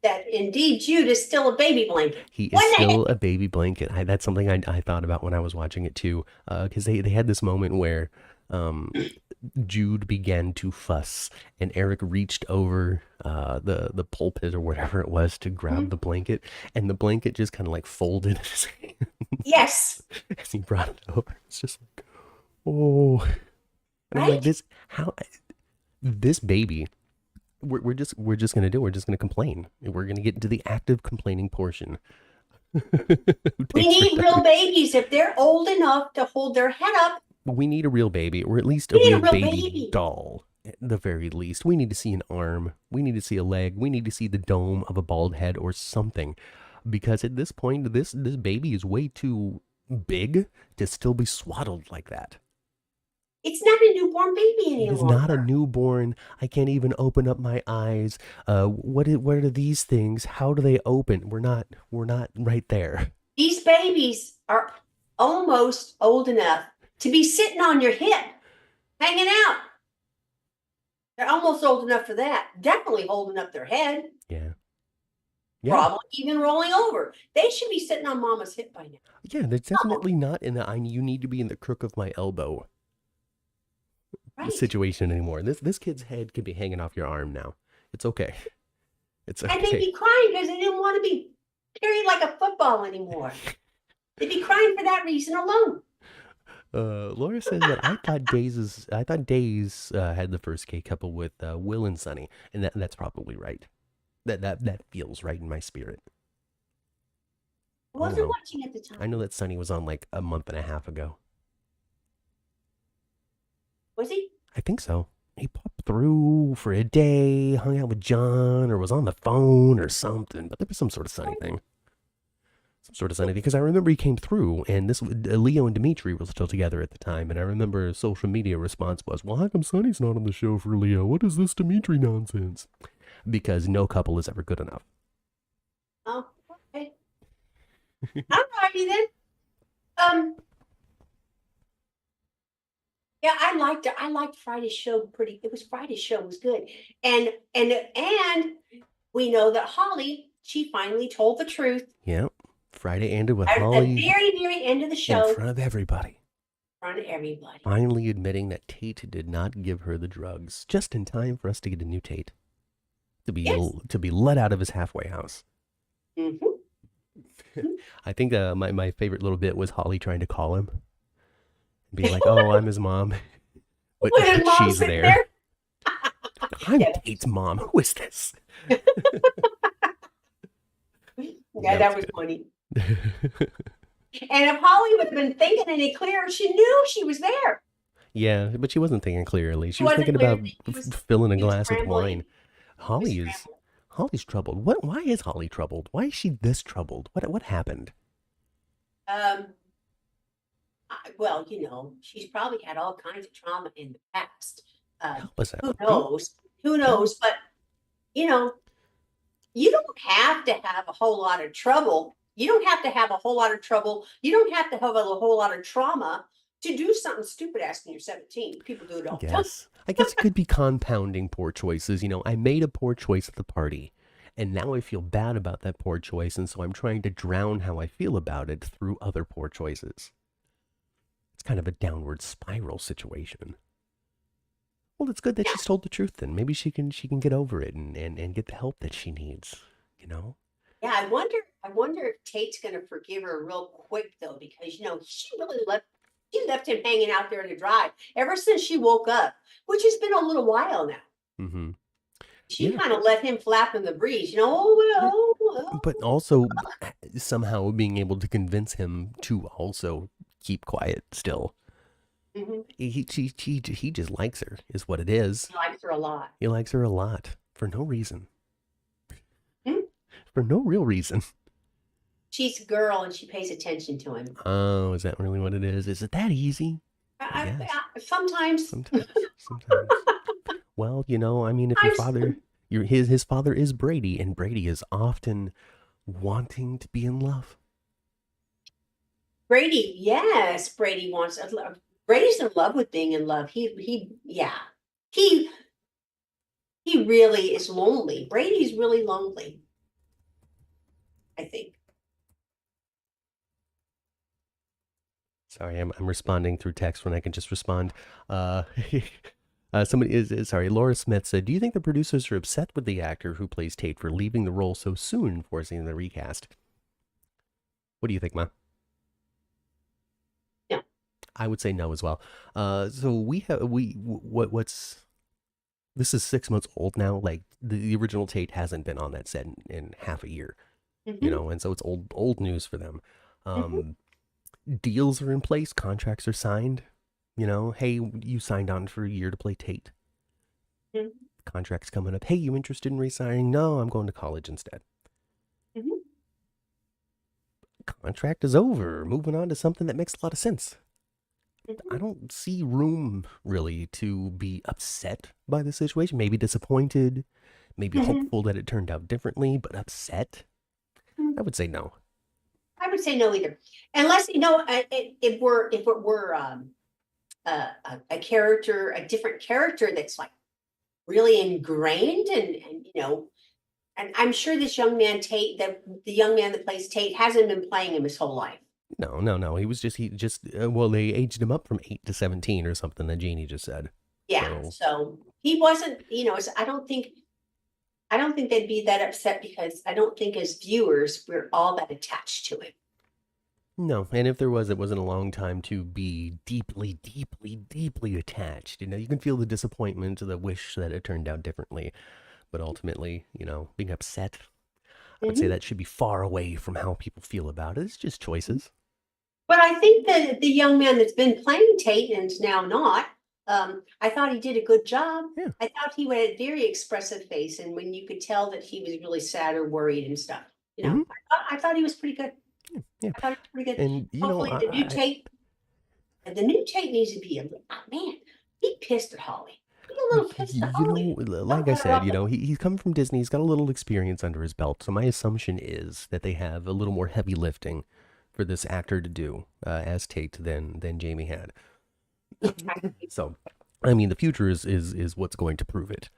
that indeed Jude is still a baby blanket. He is still a baby blanket. That's something I thought about when I was watching it too, because they had this moment where Jude began to fuss, and Eric reached over the pulpit or whatever it was to grab the blanket, and the blanket just kind of like folded in his hand. Yes. As he brought it over, it's just like, oh, and I'm like, this baby. We're just gonna complain. We're gonna get into the active complaining portion. We need real babies. If they're old enough to hold their head up, we need a real baby, or at least a real baby doll. At the very least, we need to see an arm. We need to see a leg. We need to see the dome of a bald head or something, because at this point, this baby is way too big to still be swaddled like that. It's not a newborn baby anymore. It's not a newborn. I can't even open up my eyes. What are these things? How do they open? We're not right there. These babies are almost old enough to be sitting on your hip, hanging out. They're almost old enough for that. Definitely holding up their head. Yeah. Probably even rolling over. They should be sitting on mama's hip by now. Yeah, they're definitely not in the you need to be in the crook of my elbow situation anymore. This kid's head could be hanging off your arm now. It's okay. It's okay. And they'd be crying because they didn't want to be carried like a football anymore. They'd be crying for that reason alone. Laura says that I thought Days had the first gay couple with Will and Sunny, and that's probably right. That feels right in my spirit. I wasn't watching at the time. I know that Sunny was on like a month and a half ago. Was he? I think so. He popped through for a day, hung out with John, or was on the phone or something. But there was some sort of Sunny thing. Because I remember he came through, and Leo and Dimitri were still together at the time, and I remember a social media response was, well, how come Sunny's not on the show for Leo? What is this Dimitri nonsense? Because no couple is ever good enough. Oh, okay. Alrighty then. Yeah, I liked Friday's show Friday's show was good. And we know that Holly, she finally told the truth. Yep. Friday ended with At Holly. the very, very end of the show. In front of everybody. Finally admitting that Tate did not give her the drugs just in time for us to get a new Tate. To be let out of his halfway house. I think my favorite little bit was Holly trying to call him, being like, "Oh, I'm his mom," but When his mom's she's sitting there. I'm Yeah. Tate's mom. Who is this? Yeah, that was good. funny. And if Holly would have been thinking any clearer, she knew she was there. Yeah, but she wasn't thinking clearly. She was wasn't thinking clear. about He was- filling a he was glass with scrambling. wine. He was scrambling. Holly's troubled. Why is Holly troubled? Why is she this troubled? What happened? Well, she's probably had all kinds of trauma in the past. Help us out. Who knows? Who knows? But you don't have to have a whole lot of trouble. You don't have to have a whole lot of trouble. You don't have to have a whole lot of trauma to do something stupid ass when you're 17. People do it all the time. I guess it could be compounding poor choices. I made a poor choice at the party, and now I feel bad about that poor choice, and so I'm trying to drown how I feel about it through other poor choices. It's kind of a downward spiral situation. Well, it's good that she's told the truth then. Maybe she can get over it and get the help that she needs, Yeah, I wonder if Tate's gonna forgive her real quick though, because she really left him hanging out there in the drive ever since she woke up, which has been a little while now. Mm-hmm. She kind of let him flap in the breeze, oh well. But also somehow being able to convince him to also keep quiet still. Mm-hmm. He just likes her, is what it is. He likes her a lot. He likes her a lot for no reason. Hmm? For no real reason. She's a girl and she pays attention to him. Oh, is that really what it is? Is it that easy? Sometimes. Well, if your father, his father is Brady, and Brady is often wanting to be in love. Brady, yes, Brady wants. Brady's in love with being in love. He really is lonely. Brady's really lonely, I think. Sorry, I'm responding through text when I can just respond. Somebody sorry. Laura Smith said, "Do you think the producers are upset with the actor who plays Tate for leaving the role so soon, forcing the recast?" What do you think, Ma? No. I would say no as well. So what's this is 6 months old now. Like the original Tate hasn't been on that set in half a year, and so it's old news for them. Deals are in place, contracts are signed. Hey, you signed on for a year to play Tate. Contract's coming up. Hey, you interested in resigning? No, I'm going to college instead. Contract is over. Moving on to something that makes a lot of sense. I don't see room really to be upset by the situation. Maybe disappointed, maybe hopeful that it turned out differently, but upset? I would say no. I would say no either, unless if it were a character, a different character that's like really ingrained, and I'm sure this young man Tate, the young man that plays Tate, hasn't been playing him his whole life. No. He just well, they aged him up from 8 to 17 or something that Jeannie just said. Yeah, so he wasn't. I don't think they'd be that upset, because I don't think as viewers we're all that attached to him. No, and if there was, it wasn't a long time to be deeply, deeply, deeply attached. You can feel the disappointment, the wish that it turned out differently, but ultimately, being upset, I would say that should be far away from how people feel about it. It's just choices. But I think that the young man that's been playing Tate and is now not, I thought he did a good job. Yeah. I thought he had a very expressive face, and when you could tell that he was really sad or worried and stuff, I thought he was pretty good. Yeah. I thought it was pretty good. And hopefully the new Tate needs to be man. Be pissed at Holly. Be a little pissed at Holly. Like I said, he's come from Disney. He's got a little experience under his belt. So my assumption is that they have a little more heavy lifting for this actor to do as Tate than Jamie had. So, I mean, the future is what's going to prove it.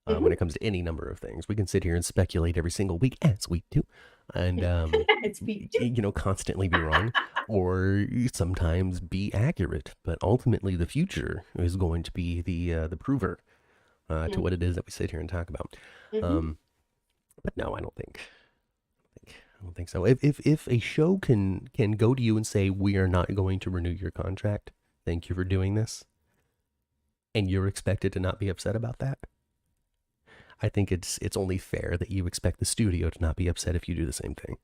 When it comes to any number of things, we can sit here and speculate every single week, as we do, and constantly be wrong, or sometimes be accurate. But ultimately, the future is going to be the prover to what it is that we sit here and talk about. But no, I don't think I don't think so. If a show can go to you and say, we are not going to renew your contract, thank you for doing this, and you're expected to not be upset about that, I think it's only fair that you expect the studio to not be upset if you do the same thing.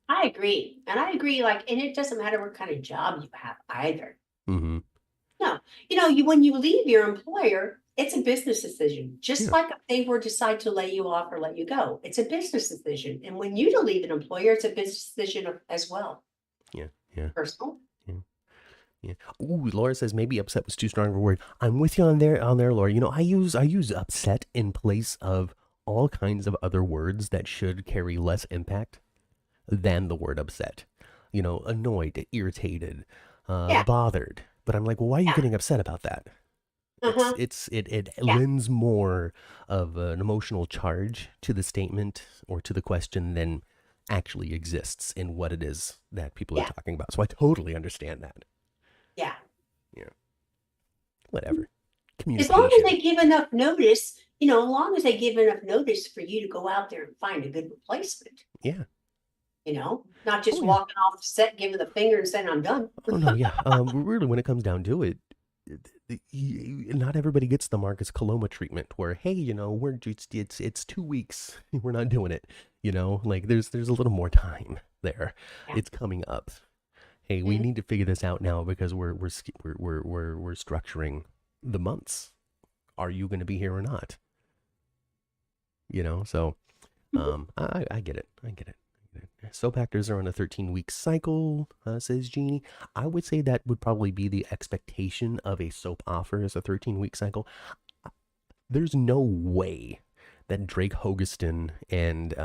I agree. And I agree, like, and it doesn't matter what kind of job you have either. Mm-hmm. No, when you leave your employer, it's a business decision. Just like if they were decide to lay you off or let you go, it's a business decision. And when you leave an employer, it's a business decision as well. Yeah. Personal. Yeah. Ooh, Laura says maybe upset was too strong of a word. I'm with you on there, Laura. I use upset in place of all kinds of other words that should carry less impact than the word upset. Annoyed, irritated, bothered. But I'm like, well, why are you getting upset about that? It lends more of an emotional charge to the statement or to the question than actually exists in what it is that people are talking about. So I totally understand that. Yeah. Whatever. As long as they give enough notice, as long as they give enough notice for you to go out there and find a good replacement. Yeah. Not just walking off the set, giving the finger and saying, I'm done. Oh, no, yeah. Really, when it comes down to it, not everybody gets the Marcus Coloma treatment where, hey, we're just, it's 2 weeks. We're not doing it. Like there's a little more time there. Yeah. It's coming up. Hey, we need to figure this out now because we're structuring the months. Are you going to be here or not? So I get it. Soap actors are on a 13-week cycle, says Jeannie. I would say that would probably be the expectation of a soap offer is a 13-week cycle. There's no way that Drake Hogestyn and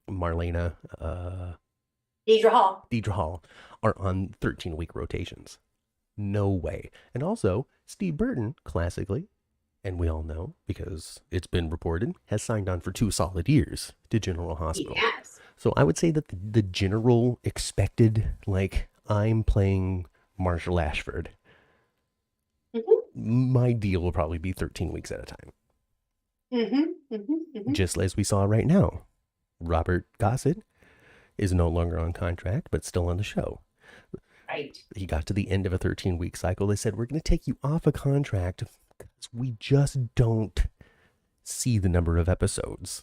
Marlena Deidre Hall are on 13-week rotations. No way. And also, Steve Burton, classically, and we all know because it's been reported, has signed on for 2 solid years to General Hospital. Yes. So I would say that the general expected, like, I'm playing Marshall Ashford. My deal will probably be 13 weeks at a time. Just as we saw right now. Robert Gossett is no longer on contract, but still on the show. Right. He got to the end of a 13-week cycle. They said, we're going to take you off a contract because we just don't see the number of episodes.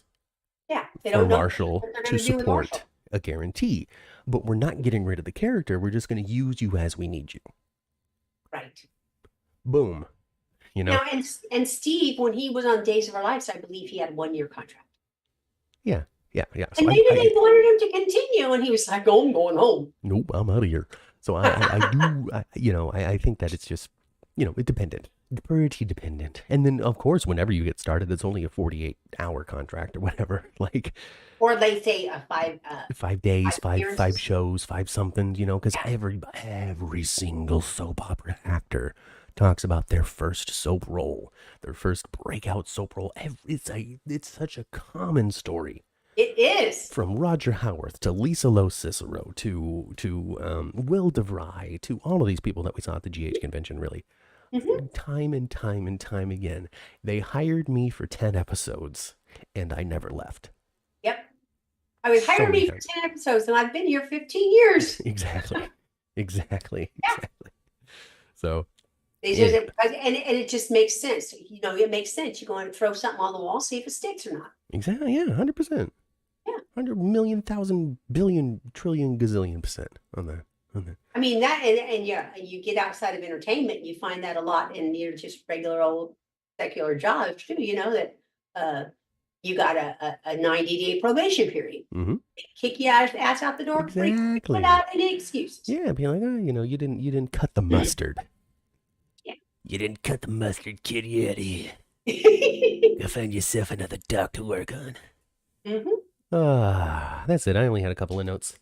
Yeah. They for don't know Marshall to support a guarantee. But we're not getting rid of the character. We're just going to use you as we need you. Right. Boom. Now, and Steve, when he was on Days of Our Lives, I believe he had a 1-year contract. Yeah. So and maybe they wanted him to continue, and he was like, "Oh, I'm going home." Nope, I'm out of here. So I think that it's just, it dependent. Pretty dependent. And then, of course, whenever you get started, it's only a 48-hour contract or whatever. Like, or they say a 5 days, five shows, 5 something, because every single soap opera actor talks about their first soap role, their first breakout soap role. It's such a common story. It is. From Roger Howarth to Lisa Lowe Cicero to Will DeVry to all of these people that we saw at the GH convention, really. Time and time again. They hired me for 10 episodes, and I never left. Yep. I mean, hired me for 10 episodes, and I've been here 15 years. Exactly. So. And it just makes sense. It makes sense. You're going to throw something on the wall, see if it sticks or not. Exactly. Yeah, 100%. Yeah. 100 million, thousand, billion, trillion, gazillion % on that. I mean, that, and you get outside of entertainment, you find that a lot in your just regular old secular jobs too, that you got a 90-day probation period. Kick you ass out the door. Exactly. Without any excuses. Yeah, be like, you didn't cut the mustard. You didn't cut the mustard, kid. You out of here. Go find yourself another doc to work on. That's it. I only had a couple of notes.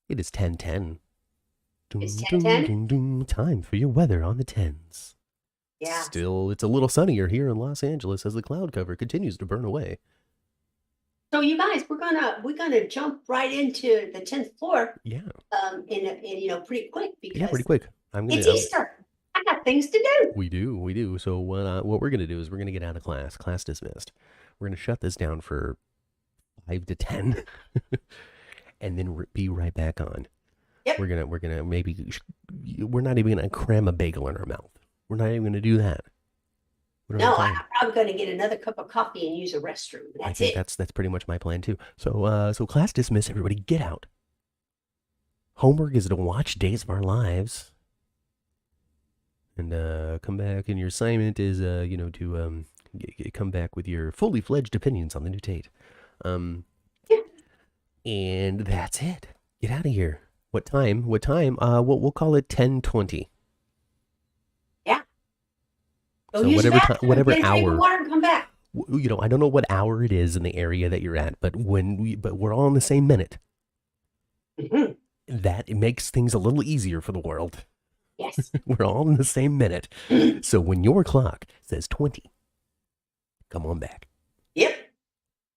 It is 10:10. It's 10:10? Time for your weather on the 10s. Yeah. Still, it's a little sunnier here in Los Angeles as the cloud cover continues to burn away. So you guys, we're gonna jump right into the 10th floor. Yeah. In pretty quick because pretty quick. It's Easter. I got things to do. We do. So what we're gonna do is we're gonna get out of class. Class dismissed. We're gonna shut this down for 5 to 10, and then be right back on. Yep. We're gonna maybe we're not even gonna cram a bagel in our mouth. We're not even gonna do that. No, I'm going to get another cup of coffee and use a restroom. I think that's pretty much my plan too. So so class dismiss. Everybody get out. Homework is to watch Days of Our Lives, and come back. And your assignment is to come back with your fully fledged opinions on the new Tate. Yeah. And that's it. Get out of here. What time? We'll call it 10:20. Go So use whatever take a hour. water and come back. I don't know what hour it is in the area that you're at, but we're all in the same minute. Mm-hmm. That it makes things a little easier for the world. Yes. We're all in the same minute. So when your clock says 20, come on back. Yep.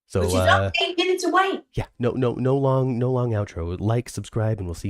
So Which is up 8 minutes away. yeah, no long outro. Like, subscribe, and we'll see you.